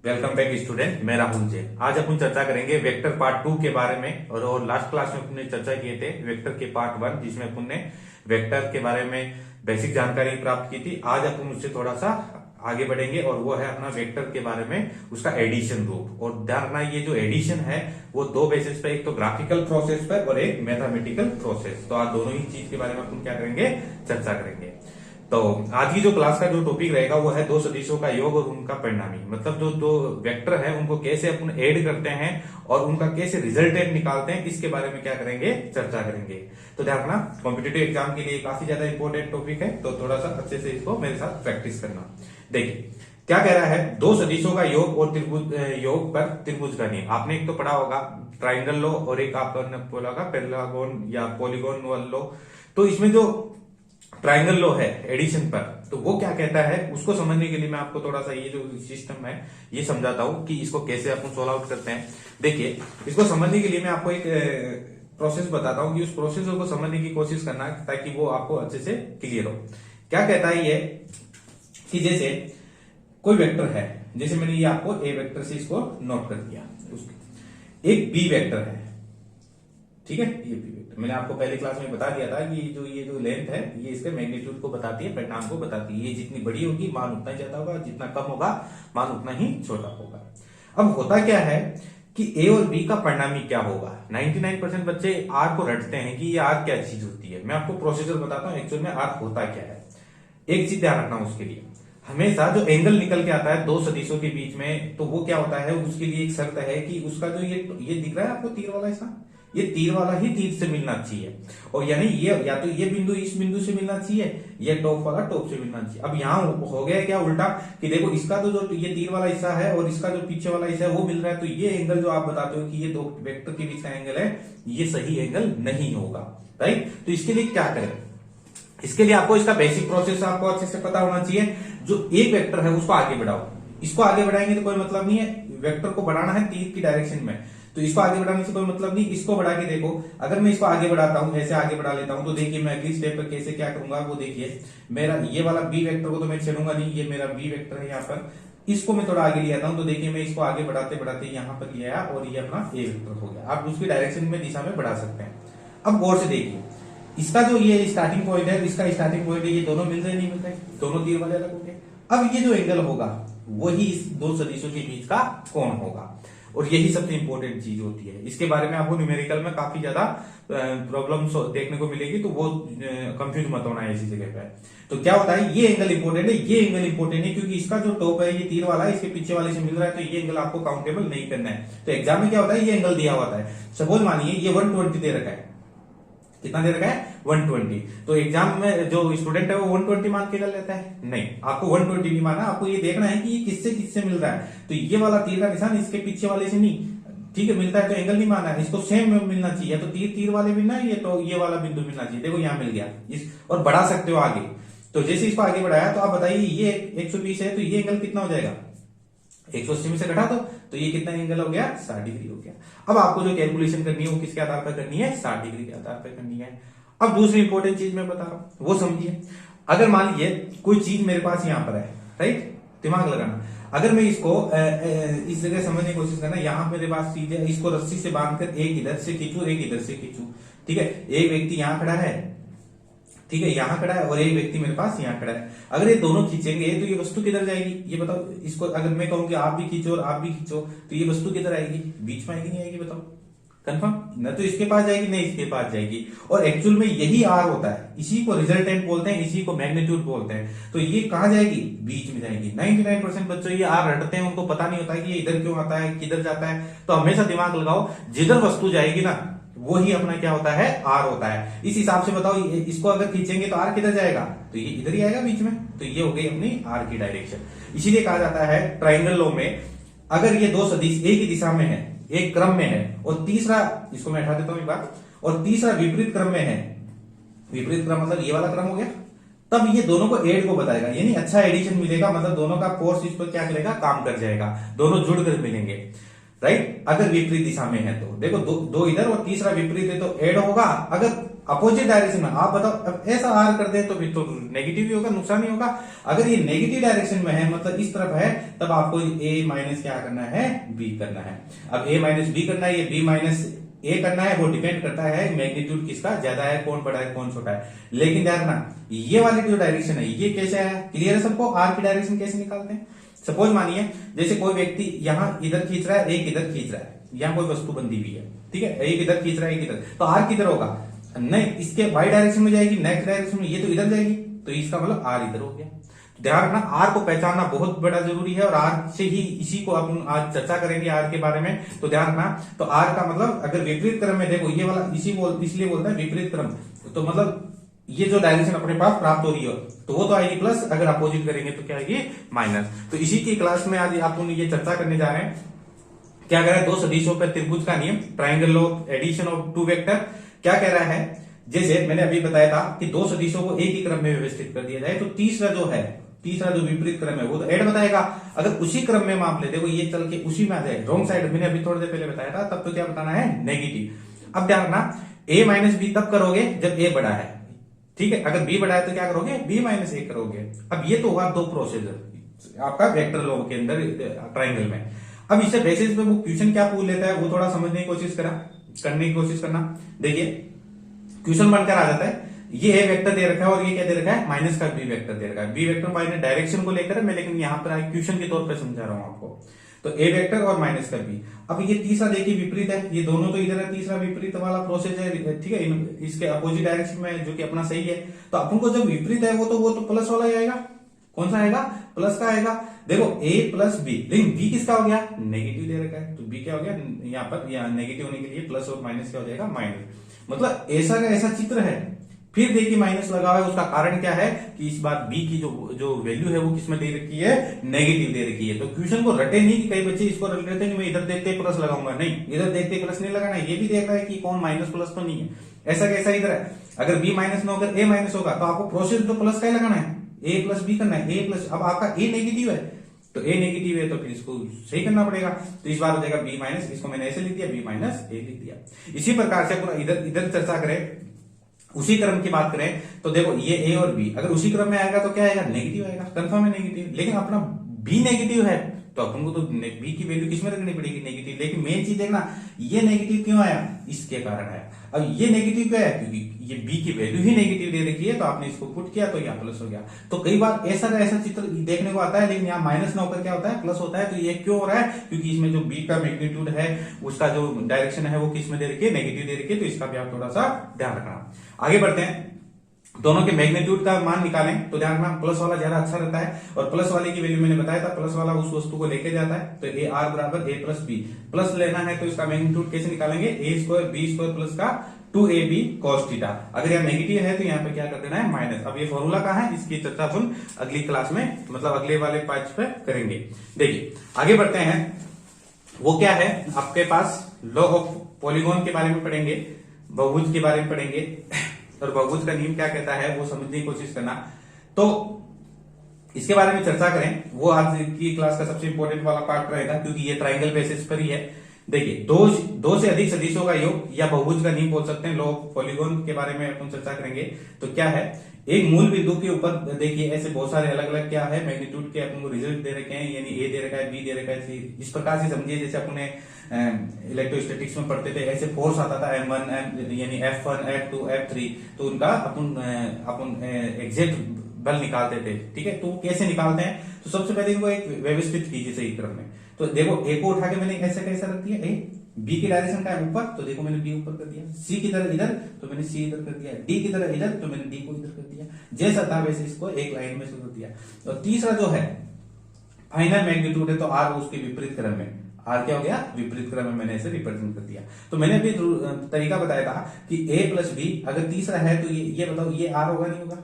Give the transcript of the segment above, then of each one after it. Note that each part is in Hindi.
वेलकम बैक स्टूडेंट, मैं राहुल जैन। आज अपन चर्चा करेंगे वेक्टर पार्ट 2 के बारे में। और लास्ट क्लास में अपन ने चर्चा किए थे वेक्टर के पार्ट 1, जिसमें अपन ने वेक्टर के बारे में बेसिक जानकारी प्राप्त की थी। आज अपन उससे थोड़ा सा आगे बढ़ेंगे और वो है अपना वेक्टर के बारे में उसका एडिशन रूप। और ध्यान रखना, ये जो एडिशन है वो दो बेसिस पे, एक तो ग्राफिकल प्रोसेस पर और एक मैथमेटिकल प्रोसेस। तो आज दोनों ही चीज के बारे में अपन क्या करेंगे, चर्चा करेंगे। तो आज की जो क्लास का जो टॉपिक रहेगा वो है दो सदिशों का योग और उनका परिणामी। मतलब जो दो वेक्टर है उनको कैसे अपन ऐड करते हैं और उनका कैसे रिजल्टेंट निकालते हैं, इसके बारे में क्या करेंगे, चर्चा करेंगे। तो ध्यान रखना, कॉम्पिटिटिव एग्जाम के लिए काफी ज्यादा इंपॉर्टेंट टॉपिक है, तो थोड़ा सा अच्छे से इसको मेरे साथ प्रैक्टिस करना। देखिए क्या कह रहा है, दो सदिशों का योग और त्रिभुज योग पर त्रिभुज का नियम। आपने एक तो पढ़ा होगा ट्राइंगल लो और एक आपने बोला होगा पेंटागन या पॉलीगॉन लो। तो इसमें जो ट्राइंगल लो है एडिशन पर, तो वो क्या कहता है उसको समझने के लिए मैं आपको थोड़ा सा ये जो सिस्टम है ये समझाता हूं कि इसको कैसे अपन सोल्व आउट करते हैं। देखिए, इसको समझने के लिए मैं आपको एक प्रोसेस बताता हूं कि उस प्रोसेस को समझने की कोशिश करना ताकि वो आपको अच्छे से क्लियर हो। क्या कहता है ये कि जैसे कोई वेक्टर है, जैसे मैंने ये आपको ए वेक्टर से इसको नोट कर दिया, एक बी वेक्टर है, ठीक है। ये बी वेक्टर मैंने आपको पहली क्लास में बता दिया था कि ये जो लेंथ है ये इसके मैग्नीट्यूड को बताती है, परिणाम को बताती है। ये जितनी बड़ी होगी मान उतना ही ज्यादा होगा, जितना कम होगा मान उतना ही छोटा होगा। अब होता क्या है कि ए और बी का परिणामी क्या होगा। 99% बच्चे आर को रटते हैं कि ये आर क्या चीज होती है। मैं आपको प्रोसीजर बताता हूँ एक्चुअल में आर होता क्या है। एक चीज ध्यान रखना, उसके लिए हमेशा जो एंगल निकल के आता है दो सदिशों के बीच में, तो वो क्या होता है, उसके लिए एक शर्त है कि उसका जो ये दिख रहा है आपको तीर वाला हिस्सा, ये तीर वाला ही तीर से मिलना चाहिए। और यानी ये या तो ये बिंदु इस बिंदु से मिलना चाहिए, ये टॉप वाला टॉप से मिलना चाहिए। अब यहाँ हो गया क्या उल्टा कि देखो इसका तो जो ये तीर वाला हिस्सा है और इसका जो पीछे वाला हिस्सा है वो मिल रहा है, तो ये एंगल जो आप बताते हो कि ये दो वेक्टर के बीच का एंगल है, ये सही एंगल नहीं होगा, राइट। तो इसके लिए क्या करें, इसके लिए आपको इसका बेसिक प्रोसेस आपको अच्छे से पता होना चाहिए। जो एक वेक्टर है उसको आगे बढ़ाओ, इसको आगे बढ़ाएंगे तो कोई मतलब नहीं है, वेक्टर को बढ़ाना है तीर की डायरेक्शन में, तो इसको आगे बढ़ाने से कोई मतलब नहीं। इसको बढ़ा के देखो, अगर मैं इसको आगे बढ़ाता हूं, ऐसे आगे बढ़ा लेता हूं, तो देखिए मैं अगली स्टेप पर कैसे क्या करूंगा वो देखिए। मेरा ये वाला बी वेक्टर को तो मैं छेड़ूंगा नहीं, ये मेरा बी वेक्टर है यहाँ पर, इसको मैं थोड़ा आगे ले आता हूं, तो देखिए मैं इसको आगे बढ़ाते बढ़ाते यहाँ पर ले आया और ये अपना ए वेक्टर हो गया। आप उसकी डायरेक्शन में दिशा में बढ़ा सकते हैं। अब गौर से देखिए, इसका जो ये स्टार्टिंग पॉइंट है, इसका स्टार्टिंग पॉइंट है, ये दोनों मिल रहे नहीं मिल रहे, दोनों तीर वाले अलग हो गए। अब ये जो एंगल होगा वही इस दो सदिशों के बीच का कोण होगा, और यही सबसे इंपॉर्टेंट चीज होती है। इसके बारे में आपको न्यूमेरिकल में काफी ज्यादा प्रॉब्लम्स देखने को मिलेगी, तो वो कंफ्यूज मत होना है इसी जगह पे। तो क्या होता है, ये एंगल इंपॉर्टेंट है, ये एंगल इंपॉर्टेंट है, क्योंकि इसका जो टॉप है ये तीर वाला है, इसके पीछे वाले से मिल रहा है, तो ये एंगल आपको काउंटेबल नहीं करना है। तो एग्जाम में क्या होता है, ये एंगल दिया हुआ है, सपोज मानिए ये 120 दे रखा है, कितना दे रखा है 120। तो एग्जाम में जो स्टूडेंट है वो 120 मान के कर लेता है, नहीं, आपको 120 नहीं माना, आपको ये देखना है कि ये किससे किससे मिल रहा है। तो ये वाला तीर का निशान इसके पीछे वाले से नहीं, ठीक है, मिलता है तो एंगल नहीं माना है, इसको सेम मिलना चाहिए, तो तीर तीर वाले मिलना है, ये तो ये वाला बिंदु मिलना चाहिए। देखो यहाँ मिल गया इस, और बढ़ा सकते हो आगे। तो जैसे इसको आगे बढ़ाया तो आप बताइए ये 120 है, तो ये एंगल कितना हो जाएगा, 180 में से घटा तो ये कितना एंगल हो गया, 60 डिग्री हो गया। अब आपको जो कैलकुलेशन करनी है वो किसके आधार पर करनी है, 60 डिग्री के आधार पर करनी है। अब दूसरी इंपॉर्टेंट चीज मैं बता रहा हूं वो समझिए। अगर मान लीजिए कोई चीज मेरे पास यहां पर है, राइट, दिमाग लगाना, अगर मैं इसको इस जगह समझने की कोशिश करना, यहां मेरे पास चीज है, इसको रस्सी से बांधकर एक इधर से खींचू एक इधर से खींचू, ठीक है। एक व्यक्ति यहां खड़ा है, ठीक है, यहां खड़ा है, और एक व्यक्ति मेरे पास यहां खड़ा है। अगर ये दोनों खींचेंगे तो ये वस्तु किधर जाएगी, ये बताओ। इसको अगर मैं कहूं कि आप भी खींचो और आप भी खींचो, तो ये वस्तु किधर आएगी, बीच में आएगी नहीं आएगी, बताओ कंफर्म। न तो इसके पास जाएगी नहीं इसके पास जाएगी, और एक्चुअल में यही आर होता है, इसी को रिजल्टेंट बोलते हैं, इसी को मैग्नीट्यूड बोलते हैं। तो ये कहां जाएगी, बीच में जाएगी। 99% बच्चों ये आर रटते हैं, उनको पता नहीं होता है कि ये इधर क्यों आता है किधर जाता है। तो हमेशा दिमाग लगाओ, जिधर वस्तु जाएगी ना वो ही अपना क्या होता है, आर होता है। इस हिसाब से बताओ, इसको अगर खींचेंगे तो आर किधर जाएगा, तो ये इधर ही आएगा बीच में, तो ये हो गई अपनी आर की डायरेक्शन। इसीलिए कहा जाता है ट्राइंगल लॉ में, अगर ये दो सदिश एक ही दिशा में है, एक क्रम में है, और तीसरा, इसको मैं हटा देता हूं एक बार, और तीसरा विपरीत क्रम में है, विपरीत क्रम मतलब ये वाला क्रम हो गया, तब ये दोनों को एड को बताएगा, यानी अच्छा एडिशन मिलेगा, मतलब दोनों का फोर्स इस पर क्या करेगा, काम कर जाएगा, दोनों जुड़कर मिलेंगे, राइट। अगर विपरीत दिशा में है तो देखो दो इधर और तीसरा विपरीत है तो ऐड होगा। अगर अपोजिट डायरेक्शन में, आप बताओ अब ऐसा आर कर दे तो फिर तो नेगेटिव ही होगा, नुकसान ही होगा। अगर ये नेगेटिव डायरेक्शन में है मतलब इस तरफ है, तब आपको ए माइनस क्या करना है, बी करना है। अब ए माइनस बी करना है, ये बी माइनस ए करना है, वो डिपेंड करता है मैग्नीट्यूड किसका ज्यादा है, कौन बड़ा है कौन छोटा है। लेकिन ध्यान रखना ये वाली जो डायरेक्शन है ये कैसे है, क्लियर है सबको। आर की डायरेक्शन कैसे निकालते हैं, सपोज मानिए जैसे कोई व्यक्ति यहाँ इधर खींच रहा है, एक इधर खींच रहा है, यहाँ कोई वस्तु बंधी हुई है, ठीक है, एक इधर खींच रहा है एक इधर, तो आर किधर होगा, नहीं इसके वाई डायरेक्शन में जाएगी, नेक्स्ट डायरेक्शन में, ये तो इधर जाएगी, तो इसका मतलब आर इधर हो गया। तो ध्यान रखना आर को पहचानना बहुत बड़ा जरूरी है, और आर से ही इसी को अपन आज चर्चा करेंगे आर के बारे में। तो ध्यान रखना, तो आर का मतलब अगर विपरीत क्रम में देखो, ये वाला इसलिए बोलता है विपरीत क्रम, तो मतलब ये जो डायरेक्शन अपने पास प्राप्त हो रही है तो वो तो आएगी प्लस, अगर अपोजिट करेंगे तो क्या आएगी माइनस। तो इसी की क्लास में आज आप ये चर्चा करने जा रहे हैं, क्या कह रहा है, दो सदिशों पर त्रिभुज का नियम, triangle of addition of two vector. क्या कह रहा है, जैसे मैंने अभी बताया था कि दो सदिशों को एक ही क्रम में व्यवस्थित कर दिया जाए, तो तीसरा जो विपरीत क्रम है वो तो ऐड बताएगा। अगर उसी क्रम में माप ले, देखो ये चल के उसी में आ जाए, रॉन्ग साइड, मैंने अभी थोड़ी देर पहले बताया था, तब तो क्या बताना है, नेगेटिव। अब ध्यान रखना ए माइनस बी तब करोगे जब ए बड़ा है, ठीक है, अगर बी बड़ा है तो क्या करोगे, बी माइनस ए करोगे। अब ये तो हुआ दो प्रोसीजर आपका वेक्टर लॉ के अंदर ट्राइंगल में। अब इसे बेसिस पे वो क्वेश्चन क्या पूछ लेता है वो थोड़ा समझने की कोशिश करने की कोशिश करना। देखिए क्वेश्चन बनकर आ जाता है, ये ए वेक्टर दे रखा है और ये क्या दे रखा है, माइनस का बी वेक्टर दे रखा है। बी वेक्टर माइनस डायरेक्शन को लेकर है मैं, लेकिन यहाँ पर क्वेश्चन के तौर पर समझा रहा हूं आपको। तो ए वेक्टर और माइनस का बी। अब ये तीसरा देखिए विपरीत है, ये दोनों तो इधर है, तीसरा विपरीत वाला प्रोसेस है, ठीक है, इसके अपोजिट डायरेक्शन में, जो कि अपना सही है। तो अपन को जब विपरीत है वो तो प्लस वाला ही आएगा, कौन सा आएगा, प्लस का आएगा। देखो a प्लस बी, लेकिन b किसका हो गया, नेगेटिव दे रखा है, तो b क्या हो गया, यहाँ पर नेगेटिव होने के लिए प्लस और माइनस क्या हो जाएगा, माइनस। मतलब ऐसा का ऐसा चित्र है। फिर देखिए माइनस लगा हुआ है, उसका कारण क्या है कि इस बार b की जो वैल्यू है वो किसमें दे रखी है, नेगेटिव दे रखी है। तो क्वेश्चन को रटे नहीं कि कई बच्चे इसको रट लेते हैं, मैं इधर देखते प्लस लगाऊंगा, नहीं, इधर देखते प्लस नहीं लगाना, ये भी देख रहा है कि कौन माइनस प्लस तो नहीं है, ऐसा कैसा इधर है। अगर b माइनस में होकर a माइनस होगा तो आपको प्रोसेस तो प्लस का ही लगाना है, a प्लस बी करना है, a प्लस, अब आपका a नेगेटिव है तो a नेगेटिव है तो फिर इसको सही करना पड़ेगा, तो इस बार हो जाएगा b माइनस, इसको मैंने ऐसे लिख दिया b माइनस a लिख दिया। इसी प्रकार से पूरा इधर इधर चर्चा करें, उसी क्रम की बात करें तो देखो ये a और b अगर उसी क्रम में आएगा तो क्या आएगा, नेगेटिव आएगा, कंफर्म है नेगेटिव। लेकिन अपना b नेगेटिव है तो अपन को तो b की वैल्यू किसमें रखनी पड़ेगी, नेगेटिव। लेकिन मेन चीज देखना ये नेगेटिव क्यों आया, इसके कारण है। अब ये नेगेटिव क्यों है, क्योंकि ये b की वैल्यू ही नेगेटिव दे रखी है, तो आपने इसको पुट किया तो यहाँ प्लस हो गया। तो कई बार ऐसा का ऐसा चित्र देखने को आता है, लेकिन यहाँ माइनस ना होकर क्या होता है, प्लस होता है। तो ये क्यों हो रहा है, क्योंकि इसमें जो b का मैग्नीट्यूड है उसका जो डायरेक्शन है वो किसमें दे रखी है, नेगेटिव दे रखी है। तो इसका भी आप थोड़ा सा ध्यान रखना। आगे बढ़ते हैं, दोनों के मैग्नीट्यूड का मान निकालें तो ध्यान रखना प्लस वाला ज्यादा अच्छा रहता है, और प्लस वाले की वैल्यू मैंने बताया था, प्लस वाला उस वस्तु को लेके जाता है। तो ए आर बराबर ए प्लस बी, प्लस लेना है तो इसका मैग्नीट्यूड कैसे निकालेंगे, ए स्क्वायर बी स्क्वायर प्लस का 2ab cos थीटा। अगर यहाँ नेगेटिव है तो यहाँ पे क्या कर देना है, माइनस। अब ये फॉर्मूला कहाँ है, इसकी चर्चा अपन अगली क्लास में, मतलब अगले वाले पार्ट पे करेंगे। देखिए आगे बढ़ते हैं, वो क्या है आपके पास, लॉ ऑफ पॉलीगॉन के बारे में पढ़ेंगे, बहुभुज के बारे में पढ़ेंगे, और बहुभुज का नियम क्या कहता है वो समझने की कोशिश करना। तो इसके बारे में चर्चा करें, वो आज की क्लास का सबसे इंपॉर्टेंट वाला पार्ट रहेगा, क्योंकि ये ट्राइंगल बेसिस पर ही है। देखिए दो से अधिक सदिशों का योग या बहुभुज का नियम बोल सकते हैं, लॉ ऑफ पॉलीगॉन के बारे में अपन चर्चा करेंगे। तो क्या है, एक मूल बिंदु के ऊपर देखिए ऐसे बहुत सारे अलग अलग क्या है मैग्नीट्यूड के अपन को रिजल्ट दे रखे हैं, यानी ए दे रखा है, बी दे रखा है, इस प्रकार से समझिए जैसे अपने इलेक्ट्रोस्टैटिक्स में पढ़ते थे, ऐसे फोर्स आता था M1 यानी F1 F2 F3, तो उनका अपन एग्जैक्ट बल निकालते थे। ठीक है, तो कैसे निकालते हैं, तो सबसे पहले इनको एक व्यवस्थित कीजिए सही क्रम में। तो देखो ए को उठा के मैंने ऐसे कैसा रख दिया, ए बी की डायरेक्शन का है ऊपर, तो देखो मैंने बी ऊपर कर दिया, सी की तरह इधर तो मैंने सी इधर कर दिया, डी की तरह इधर तो मैंने डी को इधर कर दिया, जैसा था वैसे इसको एक लाइन में कर दिया। और तीसरा जो है फाइनल मैग्नीट्यूड है, तो आर उसके विपरीत क्रम में, आर क्या हो गया, विपरीत क्रम में मैंने ऐसे रिप्रेजेंट कर दिया। तो मैंने भी तरीका बताया था कि ए प्लस बी अगर तीसरा है तो ये बताओ ये आर होगा नहीं होगा,